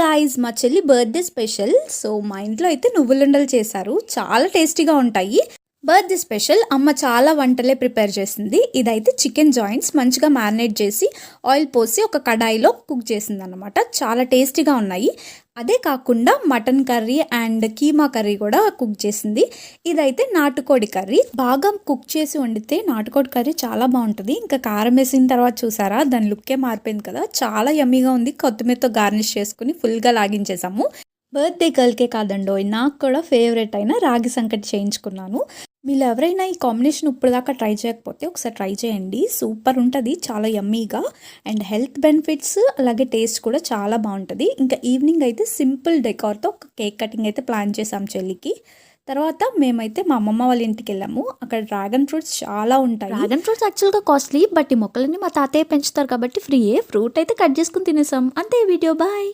Guys, మా చెల్లి birthday special. So మా ఇంట్లో అయితే నువ్వులుండలు చేశారు, చాలా టేస్టీగా ఉంటాయి. బర్త్డే స్పెషల్ అమ్మ చాలా వంటలే ప్రిపేర్ చేసింది. ఇదైతే చికెన్ జాయింట్స్ మంచిగా మ్యారినేట్ చేసి ఆయిల్ పోసి ఒక కడాయిలో కుక్ చేసింది అనమాట. చాలా టేస్టీగా ఉన్నాయి. అదే కాకుండా mutton curry and keema curry కూడా కుక్ చేసింది. ఇదైతే నాటుకోడి కర్రీ. బాగా కుక్ చేసి వండితే నాటుకోడి కర్రీ చాలా బాగుంటుంది. ఇంకా కారం వేసిన తర్వాత చూసారా, దాని లుక్కే మారిపోయింది కదా, చాలా యమ్మీగా ఉంది. కొత్తిమీరతో గార్నిష్ చేసుకుని ఫుల్గా లాగించేసాము. బర్త్డే గర్ల్కే కాదండో, నాకు కూడా ఫేవరెట్ అయిన రాగి సంకటి చేయించుకున్నాను. మీరు ఎవరైనా ఈ కాంబినేషన్ ఇప్పుడు దాకా ట్రై చేయకపోతే ఒకసారి ట్రై చేయండి. సూపర్ ఉంటుంది, చాలా యమ్మీగా అండ్ హెల్త్ బెనిఫిట్స్ అలాగే టేస్ట్ కూడా చాలా బాగుంటుంది. ఇంకా ఈవినింగ్ అయితే సింపుల్ డెకార్తో ఒక కేక్ కటింగ్ అయితే ప్లాన్ చేసాం చెల్లికి. తర్వాత మేమైతే మా అమ్మమ్మ వాళ్ళ ఇంటికి వెళ్ళాము. అక్కడ డ్రాగన్ ఫ్రూట్స్ చాలా ఉంటాయి. డ్రాగన్ ఫ్రూట్స్ యాక్చువల్గా కాస్ట్లీ, బట్ ఈ మొక్కలన్నీ మా తాతయ్య పెంచుతారు కాబట్టి ఫ్రీయే. ఫ్రూట్ అయితే కట్ చేసుకుని తినేసాం. అంతే వీడియో, బాయ్.